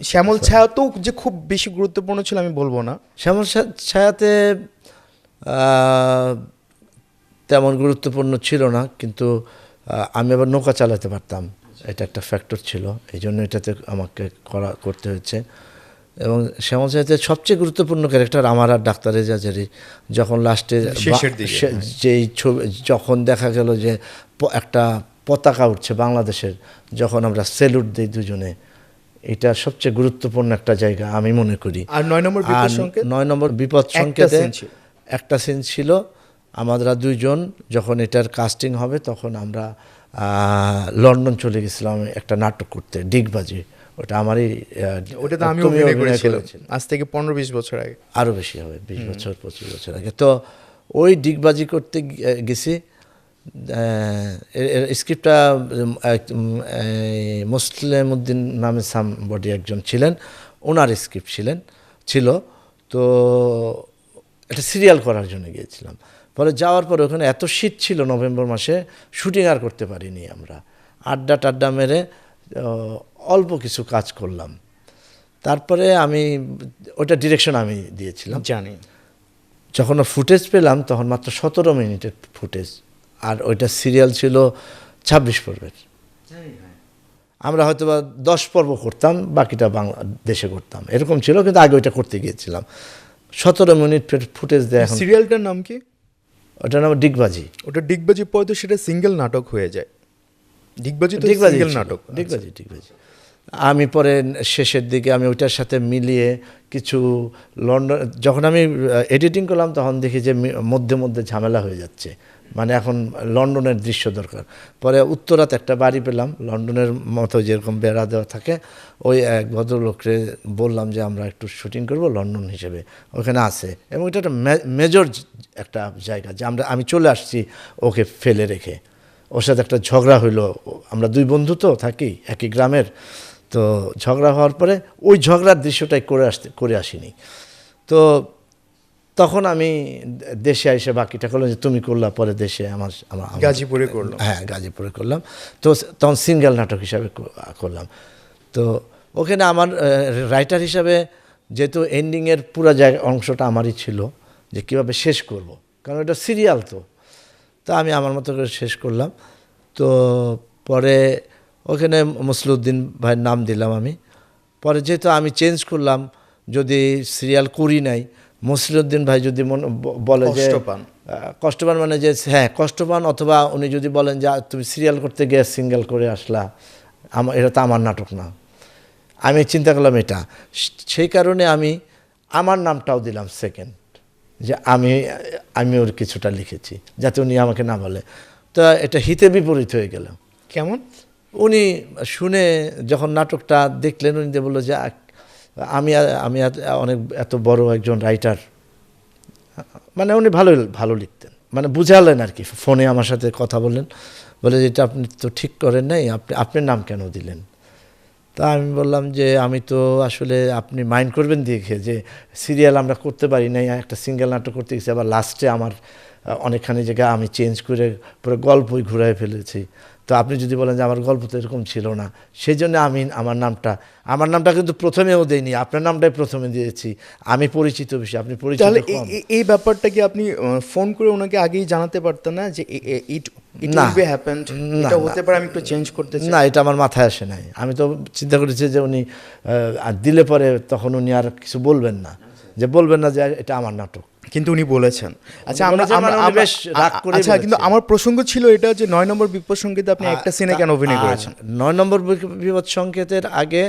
শ্যামল ছায়াতেও যে খুব বেশি গুরুত্বপূর্ণ ছিল আমি বলবো না। শ্যামল ছায়াতে তেমন গুরুত্বপূর্ণ ছিল না, কিন্তু আমি আবার নৌকা চালাতে পারতাম, এটা একটা ফ্যাক্টর ছিল, এই জন্য এটাতে আমাকে করতে হয়েছে। এবং শ্যামল ছায়াতে সবচেয়ে গুরুত্বপূর্ণ ক্যারেক্টার আমার আর ডাক্তার রেজাজেরই। যখন লাস্টে যেই ছবি, যখন দেখা গেল যে একটা পতাকা উঠছে বাংলাদেশের, যখন আমরা স্যালুট দিই দুজনে, এটা সবচেয়ে গুরুত্বপূর্ণ একটা জায়গা আমি মনে করি। আর 9 নম্বর বিপদ সংকেত, 9 নম্বর বিপদ সংকেতে একটা সিন ছিল, আমরা 2 জন যখন এটার কাস্টিং হবে তখন আমরা লন্ডন চলে গেছিলাম একটা নাটক করতে, ডিগবাজি। ওটা আমারই, ওটা তো আমি অভিনয় করেছিলাম আজ থেকে 15-20 বছর আগে, আরও বেশি হবে, 20 বছর 25 বছর আগে। তো ওই ডিগবাজি করতে গেছি। স্ক্রিপ্টটা মুসলিম উদ্দিন নামে সামবডি একজন ছিলেন, ওনার স্ক্রিপ্ট ছিল। তো এটা সিরিয়াল করার জন্য গিয়েছিলাম। পরে যাওয়ার পরে ওখানে এত শীত ছিল নভেম্বর মাসে, শুটিং আর করতে পারিনি আমরা। আড্ডা মেরে অল্প কিছু কাজ করলাম। তারপরে ওটা ডিরেকশন আমি দিয়েছিলাম, জানি। যখন ফুটেজ পেলাম তখন মাত্র 17 মিনিটের ফুটেজ, আর ওইটা সিরিয়াল ছিল 26 পর্বের। আমরা হয়তো বা 10 পর্ব করতাম, বাকিটা বাংলাদেশে করতাম, এরকম ছিল। কিন্তু আগে ওইটা করতে গিয়েছিলাম, 17 মিনিট ফুটেজ দেয়। এখন সিরিয়ালটার নাম কি? ওটার নাম ডিগবাজি। ওটা ডিগবাজি পরে তো সেটা সিঙ্গেল নাটক হয়ে যায়। ডিগবাজি তো সিঙ্গেল নাটক। ডিগবাজি। আমি পরে শেষের দিকে আমি ওইটার সাথে মিলিয়ে কিছু লন্ডন, যখন আমি এডিটিং করলাম তখন দেখি যে মধ্যে মধ্যে ঝামেলা হয়ে যাচ্ছে, মানে এখন লন্ডনের দৃশ্য দরকার। পরে উত্তরাতে একটা বাড়ি পেলাম, লন্ডনের মতো যেরকম বেড়া দেওয়া থাকে, ওই এক ভদ্রলোককে বললাম যে আমরা একটু শুটিং করব লন্ডন হিসেবে, ওখানে আছে। এবং এটা একটা মেজর একটা জায়গা, যে আমি চলে আসছি ওকে ফেলে রেখে। ওর সাথে একটা ঝগড়া হইলো, আমরা 2 বন্ধু তো থাকি একই গ্রামের, তো ঝগড়া হওয়ার পরে ওই ঝগড়ার দৃশ্যটাই করে আসিনি। তো তখন আমি দেশে এসে বাকিটা করলাম, যে তুমি করলা, পরে দেশে আমার গাজীপুরে করলাম। হ্যাঁ, গাজীপুরে করলাম। তো তখন সিঙ্গেল নাটক হিসাবে করলাম। তো ওখানে আমার রাইটার হিসাবে যেহেতু এন্ডিংয়ের পুরো অংশটা আমারই ছিল, যে কীভাবে শেষ করব, কারণ এটা সিরিয়াল। তো আমি আমার মতো করে শেষ করলাম। তো পরে ওখানে মসলিউদ্দিন ভাইয়ের নাম দিলাম আমি। পরে যেহেতু আমি চেঞ্জ করলাম, যদি সিরিয়াল করি নাই, মসলিউদ্দিন ভাই যদি বলে যে কষ্ট পান, মানে যে হ্যাঁ কষ্ট পান, অথবা উনি যদি বলেন যে তুমি সিরিয়াল করতে গিয়ে সিঙ্গেল করে আসলা, এটা তো আমার নাটক না। আমি চিন্তা করলাম এটা, সেই কারণে আমি আমার নামটাও দিলাম সেকেন্ড, যে আমি ওর কিছুটা লিখেছি, যাতে উনি আমাকে না বলে। তো এটা হিতে বিপরীত হয়ে গেল। কেমন? উনি শুনে যখন নাটকটা দেখলেন, উনি বললো যে আমি অনেক এত বড় একজন রাইটার, মানে উনি ভালো লিখতেন, মানে বুঝালেন আর কি। ফোনে আমার সাথে কথা বললেন, বলে যে এটা আপনি তো ঠিক করেন নাই, আপনার নাম কেন দিলেন? তা আমি বললাম যে আমি তো আসলে, আপনি মাইন্ড করবেন দেখে, যে সিরিয়াল আমরা করতে পারি নাই, একটা সিঙ্গেল নাটক করতে গেছি, আবার লাস্টে আমার অনেকখানি জায়গা আমি চেঞ্জ করে পুরো গল্পই ঘুরাই ফেলেছি। তো আপনি যদি বলেন যে আমার গল্প তো এরকম ছিল না, সেই জন্য আমি আমার নামটা কিন্তু প্রথমেও দেইনি, আপনার নামটাই প্রথমে দিয়েছি। আমি পরিচিত বেশি, আপনি পরিচিত তাহলে কম। এই ব্যাপারটা কি আপনি ফোন করে ওনাকে আগেই জানাতে পারতেন না, যে এটা হতে পারে, আমি একটু চেঞ্জ করতে চাই? না, এটা আমার মাথায় আসে নাই। আমি তো চিন্তা করেছি যে উনি দিলে পরে তখন উনি আর কিছু বলবেন না, যে এটা আমার নাটক। কিন্তু উনি বলেছেন। আচ্ছা, কিন্তু বলেছে। আমার প্রসঙ্গ ছিল এটা, যে 9 নম্বর বিপদ সংকেতে আপনি একটা সিনে কেন অভিনয় করেছেন? 9 নম্বর বিপদ সংকেতের আগে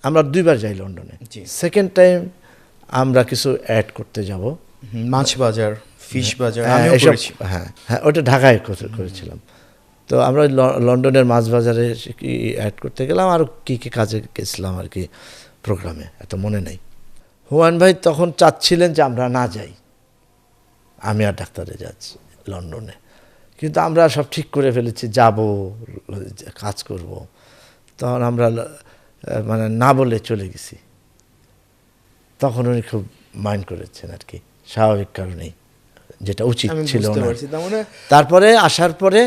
আমরা 2বার যাই লন্ডনে। জি। সেকেন্ড টাইম আমরা কিছু অ্যাড করতে যাব, মাছ বাজার, ফিশ বাজার, হ্যাঁ, আমিও করেছি। হ্যাঁ, ওটা ঢাকায় করেছিলাম। তো আমরা লন্ডনের মাছ বাজারে কি অ্যাড করতে গেলাম, আর কি কাজে গেছিলাম আর কি, প্রোগ্রামে, এত মনে নেই। হুমায়ুন ভাই তখন চাচ্ছিলেন যে আমরা না যাই, আমি আর ডাক্তারে যাচ্ছি লন্ডনে, কিন্তু আমরা সব ঠিক করে ফেলেছি, যাব, কাজ করব। তখন আমরা মানে না বলে চলে গেছি। তখন উনি খুব মাইন্ড করেছেন আর কি, স্বাভাবিক কারণেই, যেটা উচিত ছিল না। তারপরে আসার পরে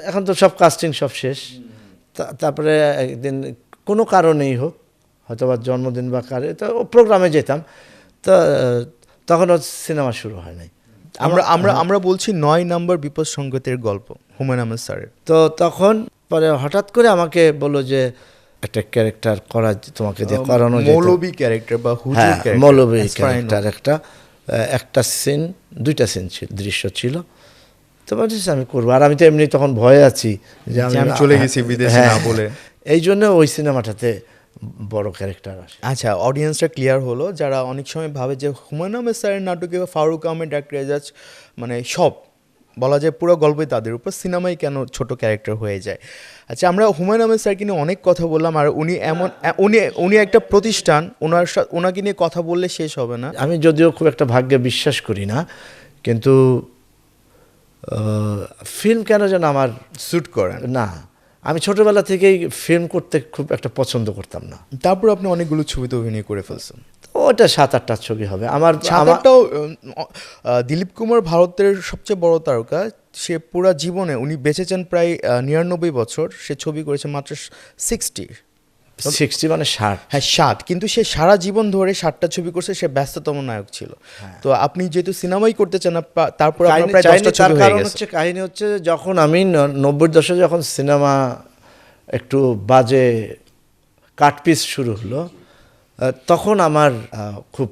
এখন তো সব কাস্টিং সব শেষ। তারপরে একদিন কোনো কারণেই হোক, হয়তো বা জন্মদিন বা তো প্রোগ্রামে যেতাম, তো তখন সিনেমা শুরু হয় নাই। আমরা বলছি 9 নম্বর বিপদ সংকেতের গল্প, হুমায়ুন আহমেদ স্যারের। তো তখন পরে হঠাৎ করে আমাকে বললো যে একটা ক্যারেক্টার করা, তোমাকে দিয়ে করানো, মৌলবী ক্যারেক্টার বা হুজুর ক্যারেক্টার, মৌলবী ক্যারেক্টার, একটা সিন, 2টা সিন দৃশ্য ছিল। তো বলছি আমি করবো, আর আমি তো এমনি তখন ভয়ে আছি যে আমি চলে গেছি বিদেশে না বলে, এই জন্য ওই সিনেমাটাতে বড় ক্যারেক্টার আসে। আচ্ছা, অডিয়েন্সটা ক্লিয়ার হলো। যারা অনেক সময় ভাবে যে হুমায়ুন আহমেদ স্যারের নাটকে ফারুক আহমেদ, ডাক্তার এজাজ, মানে সব বলা যায় পুরো গল্পই তাদের উপর, সিনেমায় কেন ছোট ক্যারেক্টার হয়ে যায়? আচ্ছা, আমরা হুমায়ুন আহমেদ স্যারকে নিয়ে অনেক কথা বললাম, আর উনি একটা প্রতিষ্ঠান, ওনাকে নিয়ে কথা বললে শেষ হবে না। আমি যদিও খুব একটা ভাগ্যে বিশ্বাস করি না, কিন্তু ফিল্ম কেন যেন আমার স্যুট করে না। আমি ছোটবেলা থেকেই ফিল্ম করতে খুব একটা পছন্দ করতাম না। তারপর আপনি অনেকগুলো ছবিতে অভিনয় করে ফেলছেন। ওটা 7-8টা ছবি হবে আমার। 7-8টাও দিলীপ কুমার ভারতের সবচেয়ে বড় তারকা, সে পুরা জীবনে উনি বেঁচেছেন প্রায় 99 বছর, সে ছবি করেছে মাত্র 60 মানে 60। হ্যাঁ, 60, কিন্তু সে সারা জীবন ধরে 60টা ছবি করছে, সে ব্যস্ততম নায়ক ছিল। তো আপনি যেহেতু সিনেমাই করতে চান, তারপর আপনার প্রায় 10টা ছবি হয়ে গেছে। কাহিনী হচ্ছে, যখন আমি 90-র দশকে যখন সিনেমা একটু বাজে কাটপিস শুরু হলো, তখন আমার খুব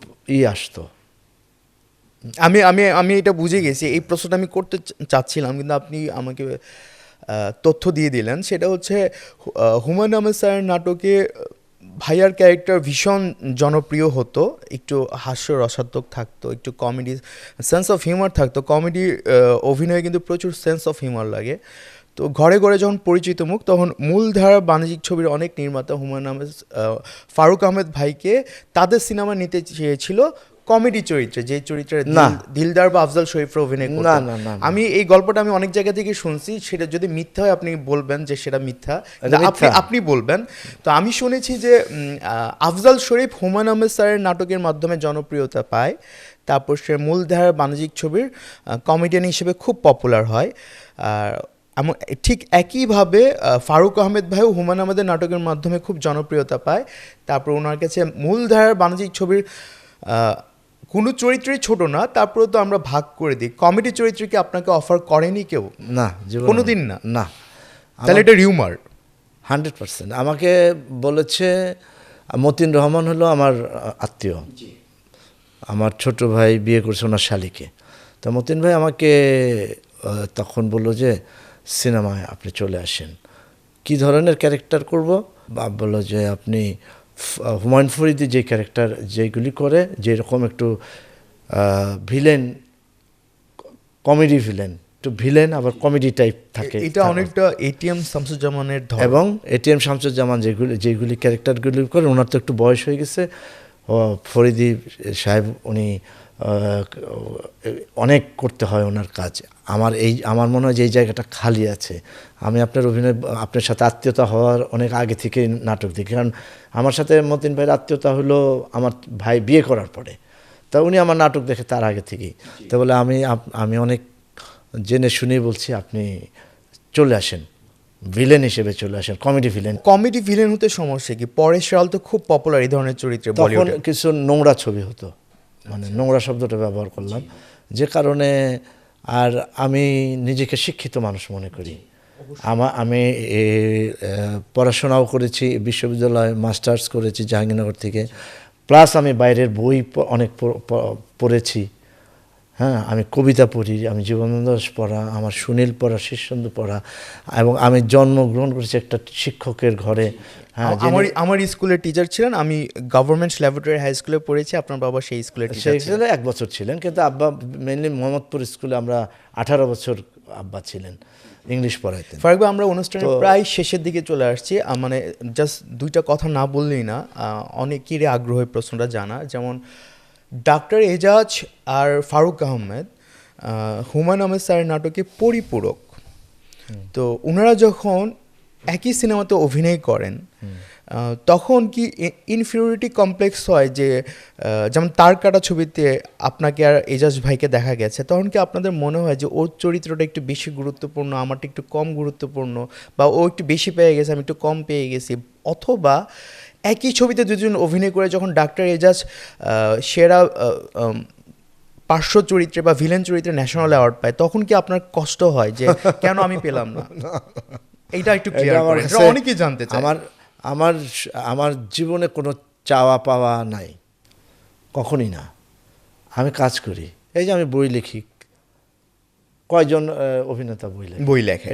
আসতো। আমি এটা বুঝে গেছি, এই প্রশ্নটা আমি করতে চাচ্ছিলাম, কিন্তু আপনি আমাকে তথ্য দিয়ে দিলেন। সেটা হচ্ছে হুমায়ুন আহমেদ স্যারের নাটকে ভাইয়ার ক্যারেক্টার ভীষণ জনপ্রিয় হতো, একটু হাস্যরসাত্মক থাকতো, একটু কমেডি সেন্স অফ হিউমার থাকতো। কমেডি অভিনয়ে কিন্তু প্রচুর সেন্স অফ হিউমার লাগে। তো ঘরে ঘরে যখন পরিচিত মুখ, তখন মূলধারা বাণিজ্যিক ছবির অনেক নির্মাতা হুমায়ুন আহমেদ, ফারুক আহমেদ ভাইকে তাদের সিনেমা নিতে চেয়েছিল কমেডি চরিত্রে, যে চরিত্রে না। দিলদার বা আফজাল শরীফরা অভিনয় না করতেন। না না না। আমি এই গল্পটা আমি অনেক জায়গা থেকে শুনছি, সেটা যদি মিথ্যা হয় আপনি বলবেন যে সেটা মিথ্যা, এটা আপনি মিথ্যা। আপনি বলবেন। তো আমি শুনেছি যে আফজাল শরীফ হুমায়ুন আহমেদ স্যারের নাটকের মাধ্যমে জনপ্রিয়তা পায়, তারপর সে মূলধারার বাণিজ্যিক ছবির কমেডিয়ান হিসেবে খুব পপুলার হয়। আর ঠিক একইভাবে ফারুক আহমেদ ভাইও হুমায়ুন আহমেদের নাটকের মাধ্যমে খুব জনপ্রিয়তা পায়। তারপর ওনার কাছে মূলধারার বাণিজ্যিক ছবির কোনো চরিত্রই ছোট না, তারপরে তো আমরা ভাগ করে দিই। কমেডি চরিত্র কি আপনাকে অফার করেনি কেউ? না, জীবনে কোনোদিন না? না। তাহলে এটা রিউমার। 100% আমাকে বলেছে, মতিন রহমান হলো আমার আত্মীয়, আমার ছোট ভাই বিয়ে করছে ওনার শালিকে। তো মতিন ভাই আমাকে তখন বললো যে সিনেমায় আপনি চলে আসেন, কি ধরনের ক্যারেক্টার করব? বাপ বললো যে আপনি হুমায়ুন ফরিদি যে ক্যারেক্টার যেগুলি করে, যেরকম একটু ভিলেন, কমেডি ভিলেন, একটু ভিলেন আবার কমেডি টাইপ থাকে, এটা অনেকটা এটিএম শামসুজ্জামানের ধরন। এবং এটিএম শামসুজ্জামান যেগুলি ক্যারেক্টারগুলি করে, ওনার তো একটু বয়স হয়ে গেছে। ফরিদি সাহেব উনি অনেক করতে হয় ওনার কাজ। আমার মনে হয় যে এই জায়গাটা খালি আছে। আমি আপনার সাথে আত্মীয়তা হওয়ার অনেক আগে থেকে নাটক দেখি, কারণ আমার সাথে মতিন ভাইয়ের আত্মীয়তা হলো আমার ভাই বিয়ে করার পরে। তা উনি আমার নাটক দেখে তার আগে থেকেই। তো বলে আমি অনেক জেনে শুনেই বলছি আপনি চলে আসেন, ভিলেন হিসেবে চলে আসেন, কমেডি ভিলেন। কমেডি ভিলেন হতে সমস্যা কি? পরেশ রাওয়াল তো খুব পপুলার এই ধরনের চরিত্রে তখন বলিউডে। কিছু নোংরা ছবি হতো, মানে নোংরা শব্দটা ব্যবহার করলাম, যে কারণে আর আমি নিজেকে শিক্ষিত মানুষ মনে করি। আমি পড়াশোনাও করেছি, বিশ্ববিদ্যালয়ে মাস্টার্স করেছি জাহাঙ্গীরনগর থেকে, প্লাস আমি বাইরের বই অনেক পড়েছি। হ্যাঁ, আমি কবিতা পড়ি, আমি জীবনানন্দ দাশ পড়া, আমার সুনীল পড়া, শীর্ষেন্দু পড়া, এবং আমি জন্মগ্রহণ করেছি একটা শিক্ষকের ঘরে। হ্যাঁ, আমার স্কুলের টিচার ছিলেন, আমি গভর্নমেন্ট ল্যাবরেটরি হাই স্কুলে পড়েছি, আপনার বাবা সেই স্কুলের টিচার ছিলেন। স্কুলে 1 বছর ছিলেন, কিন্তু আব্বা মেনলি মোহাম্মদপুর স্কুলে আমরা 18 বছর আব্বা ছিলেন, ইংলিশ পড়াইতেন। ফারুক ভাই, আমরা অনুষ্ঠানের প্রায় শেষের দিকে চলে আসছি। মানে জাস্ট দুইটা কথা না বললেই না, অনেকেরই আগ্রহের প্রশ্নটা জানা। যেমন ডাক্তার এজাজ আর ফারুক আহমেদ হুমায়ুন আহমেদ স্যারের নাটকে পরিপূরক। তো ওনারা যখন একই সিনেমাতে অভিনয় করেন, তখন কি ইনফিরিয়রিটি কমপ্লেক্স হয়? যে যেমন তার কাটা ছবিতে আপনাকে আর এজাজ ভাইকে দেখা গেছে, তখন কি আপনাদের মনে হয় যে ওর চরিত্রটা একটু বেশি গুরুত্বপূর্ণ, আমারটা একটু কম গুরুত্বপূর্ণ, বা ও একটু বেশি পেয়ে গেছে আমি একটু কম পেয়ে গেছি? অথবা একই ছবিতে দুজন অভিনয় করে যখন ডাক্তার এজাজ সেরা পার্শ্ব চরিত্রে বা ভিলেন চরিত্রে ন্যাশনাল অ্যাওয়ার্ড পায়, তখন কি আপনার কষ্ট হয় যে কেন আমি পেলাম না? এইটা একটু ক্লিয়ার করেন, এটা অনেকেই জানতে চায়। আমার জীবনে কোনো চাওয়া পাওয়া নাই, কখনই না। আমি কাজ করি, এই যে আমি বই লিখি, কয়জন অভিনেতা বই লেখে,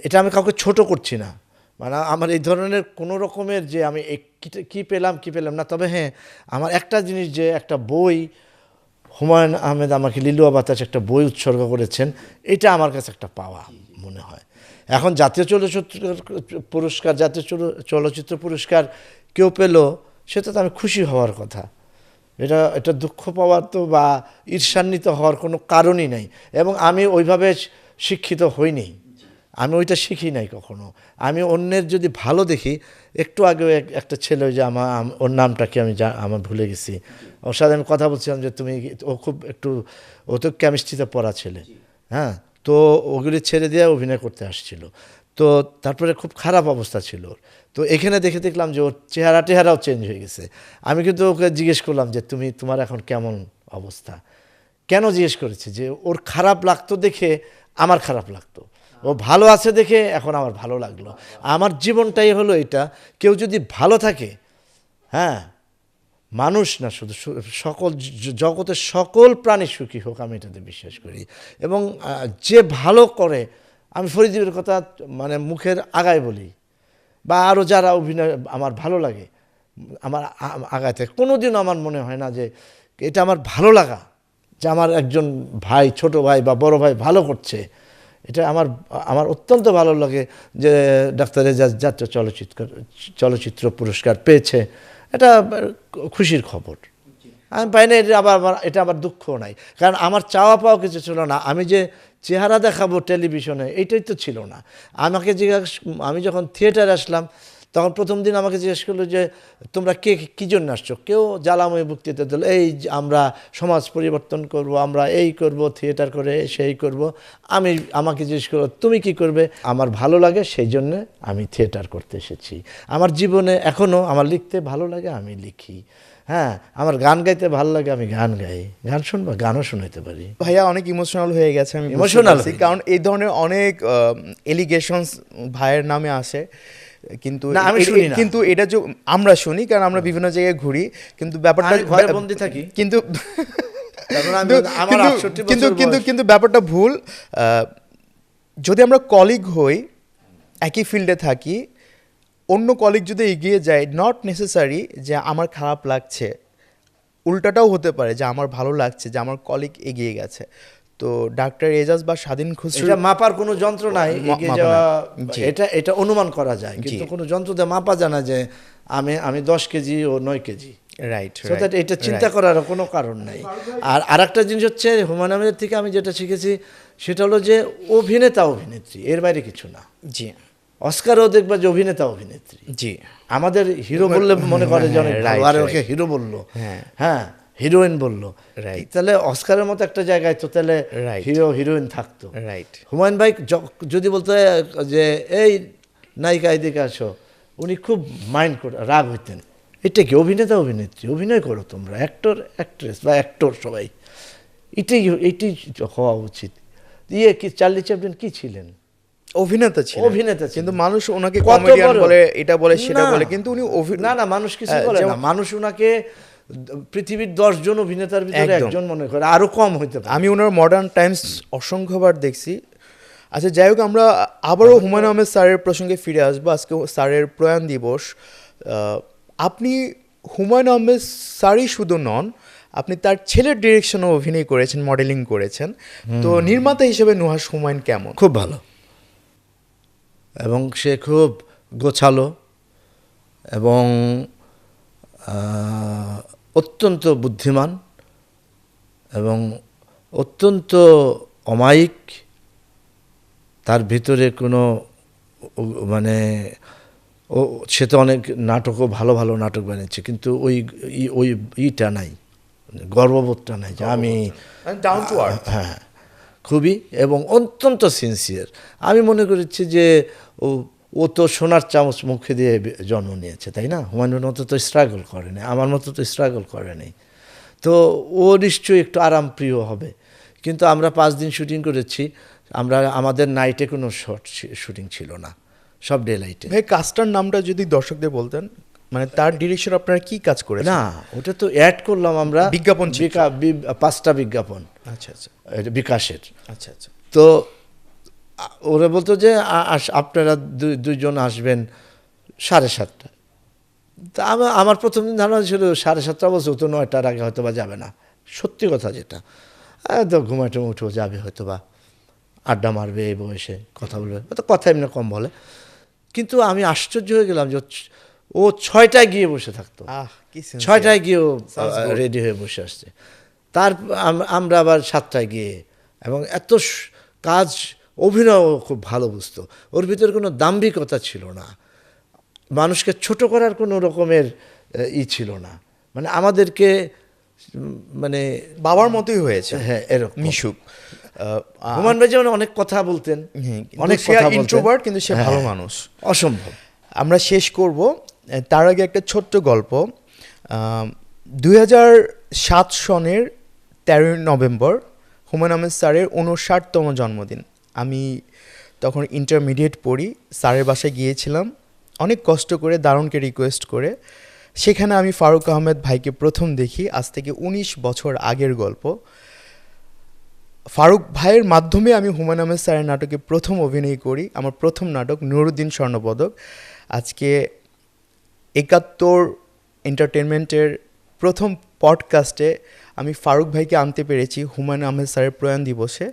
এটা আমি কাউকে ছোট করছি না। মানে আমার এই ধরনের কোনো রকমের যে আমি কি পেলাম না। তবে হ্যাঁ, আমার একটা জিনিস, যে একটা বই হুমায়ুন আহমেদ আমাকে লিলুয়া বাতাস একটা বই উৎসর্গ করেছেন, এটা আমার কাছে একটা পাওয়া মনে হয়। এখন জাতীয় চলচ্চিত্র পুরস্কার কেউ পেল, সেটা তো আমি খুশি হওয়ার কথা। এটা দুঃখ পাওয়ার তো বা ঈর্ষান্বিত হওয়ার কোনো কারণই নাই। এবং আমি ওইভাবে শিক্ষিত হইনি, আমি ওইটা শিখি নাই কখনো। আমি অন্যের যদি ভালো দেখি, একটু আগেও একটা ছেলে, ওই যে ওর নামটা কি আমার ভুলে গেছি, ওর সাথে আমি কথা বলছিলাম যে ও তো কেমিস্ট্রিতে পড়া ছেলে, হ্যাঁ, তো ওগুলি ছেড়ে দিয়ে অভিনয় করতে আসছিল। তো তারপরে খুব খারাপ অবস্থা ছিল ওর। তো এখানে দেখলাম যে ওর চেহারাও চেঞ্জ হয়ে গেছে। আমি কিন্তু ওকে জিজ্ঞেস করলাম যে তোমার এখন কেমন অবস্থা? কেন জিজ্ঞেস করেছি? যে ওর খারাপ লাগতো দেখে আমার খারাপ লাগতো, ও ভালো আছে দেখে এখন আমার ভালো লাগলো। আমার জীবনটাই হলো এটা, কেউ যদি ভালো থাকে, হ্যাঁ, মানুষ না শুধু, জগতের সকল প্রাণী সুখী হোক, আমি এটাতে বিশ্বাস করি। এবং যে ভালো করে, আমি ফরিদীর কথা মানে মুখের আগায় বলি, বা আরও যারা অভিনয় আমার ভালো লাগে, আমার আগায় থাকে, কোনোদিনও আমার মনে হয় না যে এটা আমার ভালো লাগা, যে আমার একজন ভাই, ছোট ভাই বা বড় ভাই ভালো করছে। এটা আমার অত্যন্ত ভালো লাগে যে ডাক্তার এজাজ জাতীয় চলচ্চিত্র পুরস্কার পেয়েছে, এটা খুশির খবর। আমি পাই না, এটা আবার দুঃখও নাই, কারণ আমার চাওয়া পাওয়া কিছু ছিল না। আমি যে চেহারা দেখাবো টেলিভিশনে এটাই তো ছিল না। আমি যখন থিয়েটারে আসলাম তখন প্রথম দিন আমাকে জিজ্ঞেস করলো যে তোমরা কী জন্য আসছো। কেউ জ্বালাময় বক্তৃতা দিল, এই যে আমরা সমাজ পরিবর্তন করব, আমরা এই করব, থিয়েটার করে সেই করব। আমাকে জিজ্ঞেস করলো তুমি কি করবে। আমার ভালো লাগে সেই জন্যে আমি থিয়েটার করতে এসেছি। আমার জীবনে এখনও আমার লিখতে ভালো লাগে, আমি লিখি। হ্যাঁ, আমার গান গাইতে ভালো লাগে, আমি গান গাই। গান শুনবো, গানও শোনাতে পারি। ভাইয়া অনেক ইমোশনাল হয়ে গেছে, আমি Emotional ইমোশনাল, কারণ এই ধরনের অনেক এলিগেশনস ভাইয়ের নামে আসে, কিন্তু না, আমি শুনি না। কিন্তু এটা যে আমরা শুনি, কারণ আমরা বিভিন্ন জায়গায় ঘুরি, কিন্তু ব্যাপারটা আমি ঘরে বন্দি থাকি। কিন্তু তারপর আমার 68 কিন্তু বছর কিন্তু বয়স। কিন্তু ব্যাপারটা ভুল। যদি আমরা কলিগ হই, একই ফিল্ডে থাকি, অন্য কলিগ যদি এগিয়ে যায়, নট নেসেসারি যে আমার খারাপ লাগছে, উল্টাটাও হতে পারে যে আমার ভালো লাগছে যে আমার কলিগ এগিয়ে গেছে। তো ডাক্তার এজাজ বা স্বাধীন খুসরো, এটা মাপার কোনো যন্ত্র নাই, এগিয়ে যাওয়া জি। এটা অনুমান করা যায়, কিন্তু কোনো যন্ত্র দিয়ে মাপা জানা যে আমি 10 কেজি ও 9 কেজি। রাইট, সো দ্যাট এটা চিন্তা করার কোনো কারণ নাই। আর আরেকটা জিনিস হচ্ছে হুমায়ুন আহমেদের থেকে আমি যেটা শিখেছি সেটা হলো যে অভিনেতা অভিনেত্রী, এর বাইরে কিছু না। জি অস্কারও দেখবা যে অভিনেতা অভিনেত্রী। জি আমাদের হিরো বললে মনে করে যে অনেক ভালো, আর right, ওকে হিরো বললো, হ্যাঁ। হ্যাঁ হিরোইন বললো, Right. তাহলে অস্কারের মতো একটা জায়গায় তো তাহলে Right. হিরো হিরোইন থাকতো। রাইট। হুমায়ুন ভাই যদি বলতো যে এই নায়িকা এদিকে আসো, উনি খুব মাইন্ড করে রাগ হইতেন। এটা কি অভিনেতা অভিনেত্রী, অভিনয় করো তোমরা, অ্যাক্টর অ্যাক্ট্রেস বা অ্যাক্টর সবাই, এইটাই হওয়া উচিত। কি চার্লি চ্যাপলিন কি ছিলেন? অভিনেতা ছিলেন, অভিনেতা ছিলেন। কিন্তু মানুষ ওনাকে কত কমেডিয়ান বড়? বলে, এটা বলে সেটা না। বলে, কিন্তু উনি না মানুষ কিছু বলে না, মানুষ ওনাকে পৃথিবীর 10 জন অভিনেতার ভিতরে একদম। একজন মনে করে, আরো কম হইতে পারে। আমি ওনার মডার্ন টাইমস অসংখ্যবার দেখছি। আচ্ছা, যাই হোক, আমরা আবারও হুমায়ুন আহমেদ স্যারের প্রসঙ্গে ফিরে আসবো। আজকে স্যারের প্রয়াণ দিবস। আপনি হুমায়ুন আহমেদ স্যারই শুধু নন, আপনি তার ছেলের ডিরেকশনও অভিনয় করেছেন, মডেলিং করেছেন। তো নির্মাতা হিসেবে নুহাশ হুমায়ুন কেমন? খুব ভালো, এবং সে খুব গোছালো এবং অত্যন্ত বুদ্ধিমান এবং অত্যন্ত অমায়িক। তার ভিতরে কোনো মানে সে তো অনেক নাটকও ভালো ভালো নাটক বানিয়েছে, কিন্তু ওই ইটা নাই, গর্ববোধটা নাই যে আমি ডাউন টু আর্থ। হ্যাঁ, খুবই, এবং অত্যন্ত সিনসিয়ার। আমি মনে করেছি যে ও তো সোনার চামচ মুখে দিয়ে জন্ম নিয়েছে, তাই না? হুমায়ুনের মতো তো স্ট্রাগল করেনি, আমার মতো তো স্ট্রাগল করেনি, তো ও নিশ্চয়ই একটু আরামপ্রিয় হবে। কিন্তু আমরা 5 দিন শুটিং করেছি, আমাদের নাইটে কোনো শর্ট শুটিং ছিল না, সব ডে লাইটে। ভাই, কাস্টার নামটা যদি দর্শকদের বলতেন, মানে তার ডিরেকশন আপনারা কি কাজ করেছেন? না, ওটা তো অ্যাড করলাম আমরা, বিজ্ঞাপন, 5টা বিজ্ঞাপন, আচ্ছা আচ্ছা এটা বিকাশের। আচ্ছা আচ্ছা। তো ওরা বলতো যে আপনারা দুইজন আসবেন 7:30। তা আমার প্রথম দিন ধারণা ছিল 7:30 বলছে, তো 9টার আগে হয়তো বা যাবে না, সত্যি কথা যেটা। তো ঘুমাইটে উঠেও যাবে হয়তো বা, আড্ডা মারবে এই বয়সে, কথা বলবে, তো কথা এমনি কম বলে। কিন্তু আমি আশ্চর্য হয়ে গেলাম যে ও 6টায় গিয়ে বসে থাকতো, কি 6টায় গিয়েও রেডি হয়ে বসে আসছে। আমরা আবার 7টায় গিয়ে, এবং এত কাজ, অভিনয় খুব ভালো বুঝতো, ওর ভিতরে কোনো দাম্ভিকতা ছিল না, মানুষকে ছোট করার কোনো রকমের ছিল না, মানে আমাদেরকে মানে বাবার মতোই হয়েছে। হ্যাঁ, এরকম মিশুক। হুমায়ুন ভাই যেমন অনেক কথা বলতেন, অনেক কথা বলতেন, ইন্ট্রোভার্ট, কিন্তু সে ভালো মানুষ, অসম্ভব। আমরা শেষ করব, তার আগে একটা ছোট্ট গল্প। 2007 সনের 13 নভেম্বর হুমায়ুন আহমেদ স্যারের 59তম জন্মদিন। আমি তখন ইন্টারমিডিয়েট পড়ি, স্যারের বাসায় গিয়েছিলাম অনেক কষ্ট করে, দারুণকে রিকোয়েস্ট করে। সেখানে আমি ফারুক আহমেদ ভাইকে প্রথম দেখি, আজ থেকে 19 বছর আগের গল্প। ফারুক ভাইয়ের মাধ্যমে আমি হুমায়ুন আহমেদ স্যারের নাটকে প্রথম অভিনয় করি, আমার প্রথম নাটক নুরুদ্দিন স্বর্ণপদক। আজকে 71 এন্টারটেনমেন্টের প্রথম পডকাস্টে আমি ফারুক ভাইকে আনতে পেরেছি হুমায়ুন আহমেদ স্যারের প্রয়াণ দিবসে।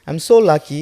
I am so lucky.